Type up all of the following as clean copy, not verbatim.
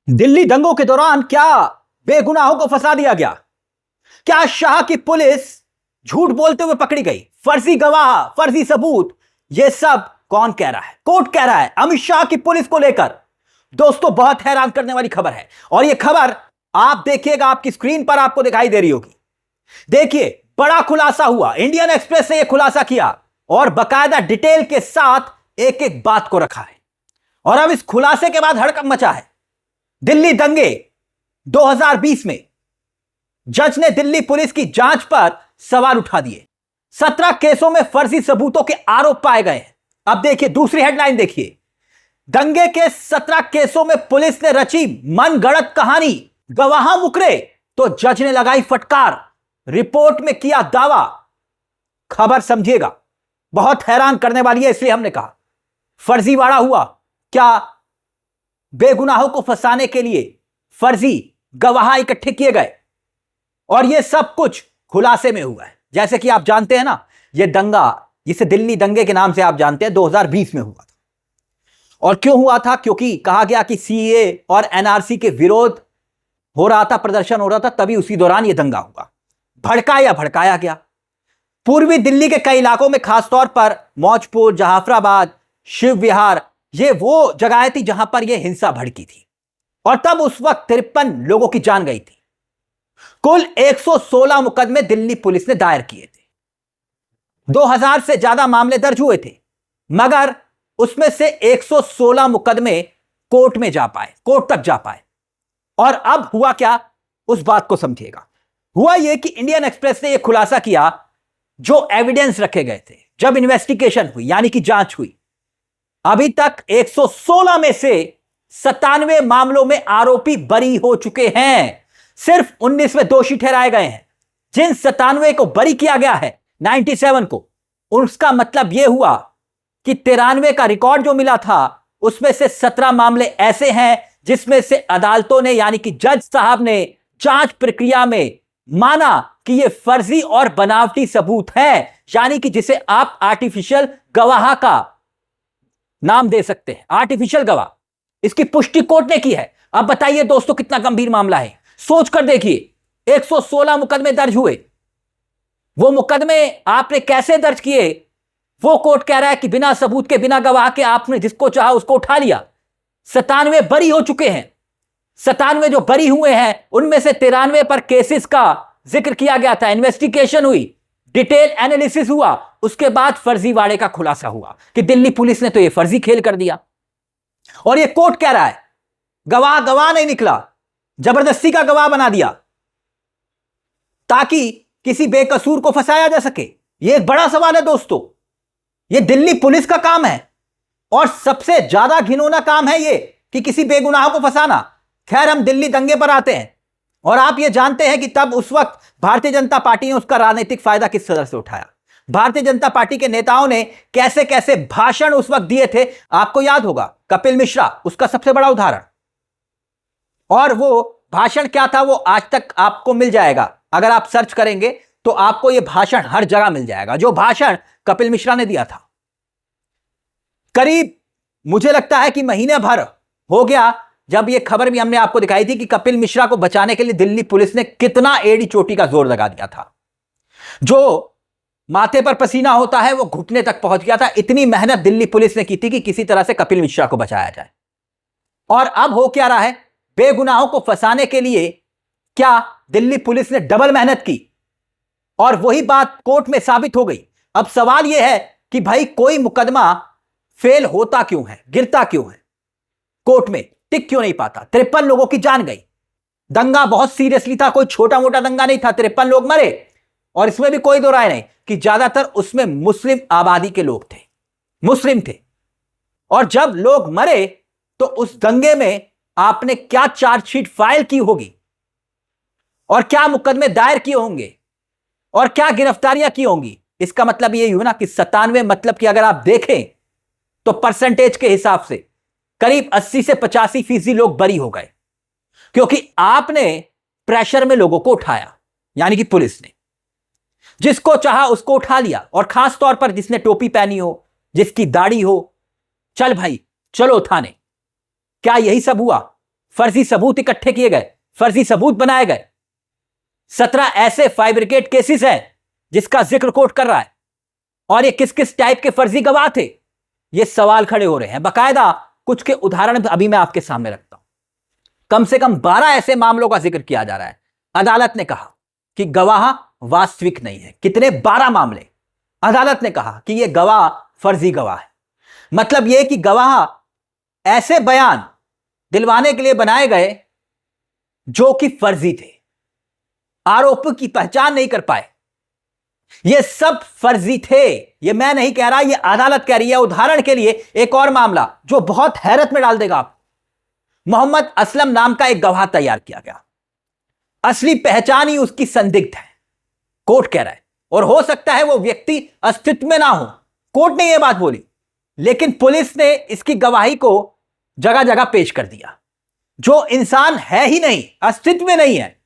दिल्ली दंगों के दौरान क्या बेगुनाहों को फंसा दिया गया? क्या शाह की पुलिस झूठ बोलते हुए पकड़ी गई? फर्जी गवाह, फर्जी सबूत, यह सब कौन कह रहा है? कोर्ट कह रहा है अमित शाह की पुलिस को लेकर। दोस्तों, बहुत हैरान करने वाली खबर है और यह खबर आप देखिएगा, आपकी स्क्रीन पर आपको दिखाई दे रही होगी। देखिए, बड़ा खुलासा हुआ। इंडियन एक्सप्रेस ने यह खुलासा किया और बाकायदा डिटेल के साथ एक एक बात को रखा है। और अब इस खुलासे के बाद हड़कंप मचा है। दिल्ली दंगे 2020 में जज ने दिल्ली पुलिस की जांच पर सवाल उठा दिए। 17 केसों में फर्जी सबूतों के आरोप पाए गए हैं। अब देखिए दूसरी हेडलाइन, देखिए, दंगे के 17 केसों में पुलिस ने रची मनगढ़ंत कहानी, गवाह मुकरे तो जज ने लगाई फटकार, रिपोर्ट में किया दावा। खबर समझिएगा, बहुत हैरान करने वाली है, इसलिए हमने कहा फर्जीवाड़ा हुआ। क्या बेगुनाहों को फंसाने के लिए फर्जी गवाह इकट्ठे किए गए? और यह सब कुछ खुलासे में हुआ है। जैसे कि आप जानते हैं ना, यह दंगा, जिसे दिल्ली दंगे के नाम से आप जानते हैं, 2020 में हुआ था। और क्यों हुआ था? क्योंकि कहा गया कि सीए और एनआरसी के विरोध हो रहा था, प्रदर्शन हो रहा था, तभी उसी दौरान यह दंगा हुआ। भड़काया गया। पूर्वी दिल्ली के कई इलाकों में, खासतौर पर मौजपुर, जहाफराबाद, शिव विहार, ये वो जगह थी जहां पर यह हिंसा भड़की थी। और तब उस वक्त 53 लोगों की जान गई थी। कुल 116 मुकदमे दिल्ली पुलिस ने दायर किए थे। 2000 से ज्यादा मामले दर्ज हुए थे, मगर उसमें से 116 मुकदमे कोर्ट में जा पाए, कोर्ट तक जा पाए। और अब हुआ क्या, उस बात को समझिएगा। हुआ यह कि इंडियन एक्सप्रेस ने यह खुलासा किया, जो एविडेंस रखे गए थे, जब इन्वेस्टिगेशन हुई, यानी कि जांच हुई, अभी तक 116 में से 97 मामलों में आरोपी बरी हो चुके हैं। सिर्फ 19 में दोषी ठहराए गए हैं। जिन 97 को बरी किया गया है, 97 को, उसका मतलब यह हुआ कि 93 का रिकॉर्ड जो मिला था, उसमें से 17 मामले ऐसे हैं जिसमें से अदालतों ने, यानी कि जज साहब ने जांच प्रक्रिया में माना कि यह फर्जी और बनावटी सबूत है, यानी कि जिसे आप आर्टिफिशियल गवाह का नाम दे सकते हैं, आर्टिफिशियल गवाह। इसकी पुष्टि कोर्ट ने की है। अब बताइए दोस्तों, कितना गंभीर मामला है। सोच कर देखिए, 116 मुकदमे दर्ज हुए। वो मुकदमे आपने कैसे दर्ज किए? वो कोर्ट कह रहा है कि बिना सबूत के, बिना गवाह के आपने जिसको चाहा उसको उठा लिया। 97 बरी हो चुके हैं। 97 जो बरी हुए हैं, उनमें से 93 पर केसेस का जिक्र किया गया था, इन्वेस्टिगेशन हुई, डिटेल एनालिसिस हुआ, उसके बाद फर्जीवाड़े का खुलासा हुआ कि दिल्ली पुलिस ने तो यह फर्जी खेल कर दिया। और यह कोर्ट कह रहा है गवाह नहीं निकला, जबरदस्ती का गवाह बना दिया ताकि किसी बेकसूर को फंसाया जा सके। यह एक बड़ा सवाल है दोस्तों। यह दिल्ली पुलिस का काम है और सबसे ज्यादा घिनौना काम है यह कि किसी बेगुनाह को फंसाना। खैर, हम दिल्ली दंगे पर आते हैं। और आप यह जानते हैं कि तब उस वक्त भारतीय जनता पार्टी ने उसका राजनीतिक फायदा किस तरह से उठाया। भारतीय जनता पार्टी के नेताओं ने कैसे कैसे भाषण उस वक्त दिए थे, आपको याद होगा। कपिल मिश्रा उसका सबसे बड़ा उदाहरण। और वो भाषण क्या था, वो आज तक आपको मिल जाएगा। अगर आप सर्च करेंगे तो आपको यह भाषण हर जगह मिल जाएगा, जो भाषण कपिल मिश्रा ने दिया था। करीब मुझे लगता है कि महीने भर हो गया जब यह खबर भी हमने आपको दिखाई थी कि कपिल मिश्रा को बचाने के लिए दिल्ली पुलिस ने कितना एड़ी चोटी का जोर लगा दिया था। जो माथे पर पसीना होता है वो घुटने तक पहुंच गया था। इतनी मेहनत दिल्ली पुलिस ने की थी कि किसी तरह से कपिल मिश्रा को बचाया जाए। और अब हो क्या रहा है, बेगुनाहों को फंसाने के लिए क्या दिल्ली पुलिस ने डबल मेहनत की और वही बात कोर्ट में साबित हो गई। अब सवाल यह है कि भाई, कोई मुकदमा फेल होता क्यों है, गिरता क्यों है, कोर्ट में टिक क्यों नहीं पाता? 53 लोगों की जान गई। दंगा बहुत सीरियसली था, कोई छोटा मोटा दंगा नहीं था। 53 लोग मरे और इसमें भी कोई दो राय नहीं कि ज्यादातर उसमें मुस्लिम आबादी के लोग थे, मुस्लिम थे। और जब लोग मरे तो उस दंगे में आपने क्या चार्जशीट फाइल की होगी और क्या मुकदमे दायर किए होंगे और क्या गिरफ्तारियां की होंगी? इसका मतलब यह हुआ ना कि 97, मतलब कि अगर आप देखें तो परसेंटेज के हिसाब से करीब 80 से 85% लोग बरी हो गए, क्योंकि आपने प्रेशर में लोगों को उठाया, यानी कि पुलिस ने जिसको चाहा उसको उठा लिया। और खास तौर पर जिसने टोपी पहनी हो, जिसकी दाढ़ी हो, चल भाई चलो थाने। क्या यही सब हुआ? फर्जी सबूत इकट्ठे किए गए, फर्जी सबूत बनाए गए। 17 ऐसे फायर ब्रिगेड केसेस हैं जिसका जिक्र कोर्ट कर रहा है। और ये किस किस टाइप के फर्जी गवाह थे, ये सवाल खड़े हो रहे हैं। बकायदा कुछ के उदाहरण अभी मैं आपके सामने रखता हूं। कम से कम 12 ऐसे मामलों का जिक्र किया जा रहा है। अदालत ने कहा कि गवाह वास्तविक नहीं है। कितने? 12 मामले। अदालत ने कहा कि यह गवाह फर्जी गवाह है। मतलब यह कि गवाह ऐसे बयान दिलवाने के लिए बनाए गए जो कि फर्जी थे, आरोपी की पहचान नहीं कर पाए। ये सब फर्जी थे। ये मैं नहीं कह रहा, ये अदालत कह रही है। उदाहरण के लिए एक और मामला जो बहुत हैरत में डाल देगा आप। मोहम्मद असलम नाम का एक गवाह तैयार किया गया। असली पहचान ही उसकी संदिग्ध है, कोर्ट कह रहा है। और हो सकता है वो व्यक्ति अस्तित्व में ना हो, कोर्ट ने यह बात बोली, लेकिन पुलिस ने इसकी गवाही को जगह जगह पेश कर दिया। जो इंसान है ही नहीं, अस्तित्व में नहीं है।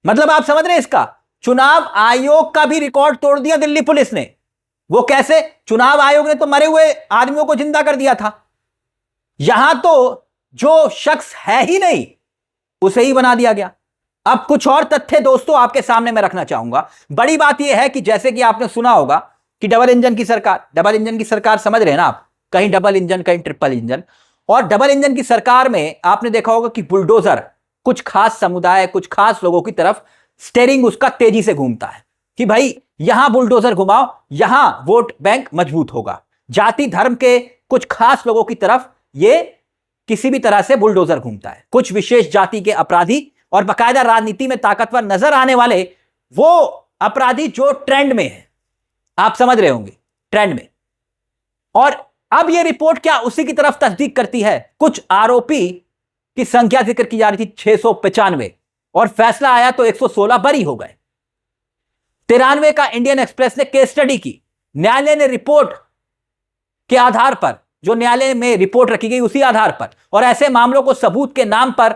मतलब आप समझ रहे हैं इसका? चुनाव आयोग का भी रिकॉर्ड तोड़ दिया दिल्ली पुलिस ने। वो कैसे? चुनाव आयोग ने तो मरे हुए आदमियों को जिंदा कर दिया था। यहां तो जो शख्स है ही नहीं उसे ही बना दिया गया। अब कुछ और तथ्य दोस्तों आपके सामने मैं रखना चाहूंगा। बड़ी बात यह है कि जैसे कि आपने सुना होगा कि डबल इंजन की सरकार समझ रहे हैं ना आप, कहीं डबल इंजन कहीं ट्रिपल इंजन। और डबल इंजन की सरकार में आपने देखा होगा कि बुलडोजर कुछ खास समुदाय, कुछ खास लोगों की तरफ स्टेयरिंग उसका तेजी से घूमता है कि भाई यहां बुलडोजर घुमाओ, यहां वोट बैंक मजबूत होगा। जाति धर्म के कुछ खास लोगों की तरफ ये किसी भी तरह से बुलडोजर घूमता है। कुछ विशेष जाति के अपराधी और बाकायदा राजनीति में ताकतवर नजर आने वाले वो अपराधी जो ट्रेंड में है, आप समझ रहे होंगे, ट्रेंड में। और अब यह रिपोर्ट क्या उसी की तरफ तस्दीक करती है? कुछ आरोपी की संख्या जिक्र की जा रही थी 695 और फैसला आया तो 116 बरी हो गए। 93 का इंडियन एक्सप्रेस ने केस स्टडी की। न्यायालय ने रिपोर्ट के आधार पर, जो न्यायालय में रिपोर्ट रखी गई उसी आधार पर, और ऐसे मामलों को सबूत के नाम पर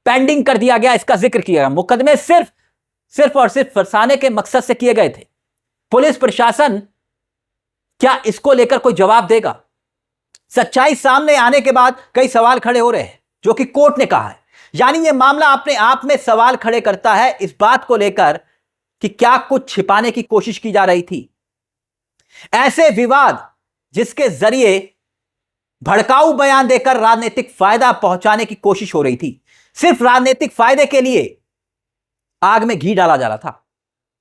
पेंडिंग कर दिया गया, इसका जिक्र किया गया। मुकदमे सिर्फ और सिर्फ फंसाने के मकसद से किए गए थे। पुलिस प्रशासन क्या इसको लेकर कोई जवाब देगा? सच्चाई सामने आने के बाद कई सवाल खड़े हो रहे हैं जो कि कोर्ट ने कहा है। यानी यह मामला अपने आप में सवाल खड़े करता है इस बात को लेकर कि क्या कुछ छिपाने की कोशिश की जा रही थी। ऐसे विवाद जिसके जरिए भड़काऊ बयान देकर राजनीतिक फायदा पहुंचाने की कोशिश हो रही थी, सिर्फ राजनीतिक फायदे के लिए आग में घी डाला जा रहा था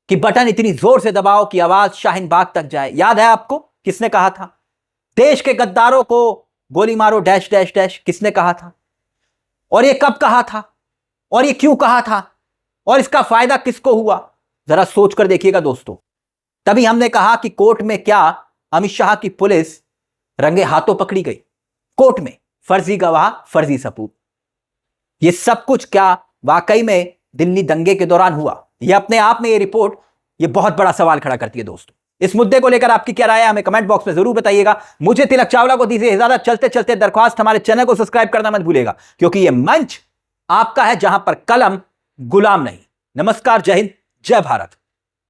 कि बटन इतनी जोर से दबाओ कि आवाज शाहीन बाग तक जाए। याद है आपको किसने कहा था? देश के गद्दारों को गोली मारो डैश डैश डैश, किसने कहा था? और ये कब कहा था? और ये क्यों कहा था? और इसका फायदा किसको हुआ? जरा सोच कर देखिएगा दोस्तों। तभी हमने कहा कि कोर्ट में क्या अमित शाह की पुलिस रंगे हाथों पकड़ी गई? कोर्ट में फर्जी गवाह, फर्जी सबूत, ये सब कुछ क्या वाकई में दिल्ली दंगे के दौरान हुआ? ये अपने आप में ये रिपोर्ट ये बहुत बड़ा सवाल खड़ा करती है दोस्तों। इस मुद्दे को लेकर आपकी क्या राय है हमें कमेंट बॉक्स में जरूर बताइएगा। मुझे तिलक चावला को दीजिए इजाजत। चलते चलते दरख्वास्त, हमारे चैनल को सब्सक्राइब करना मत भूलिएगा, क्योंकि यह मंच आपका है जहां पर कलम गुलाम नहीं। नमस्कार, जय हिंद, जय भारत।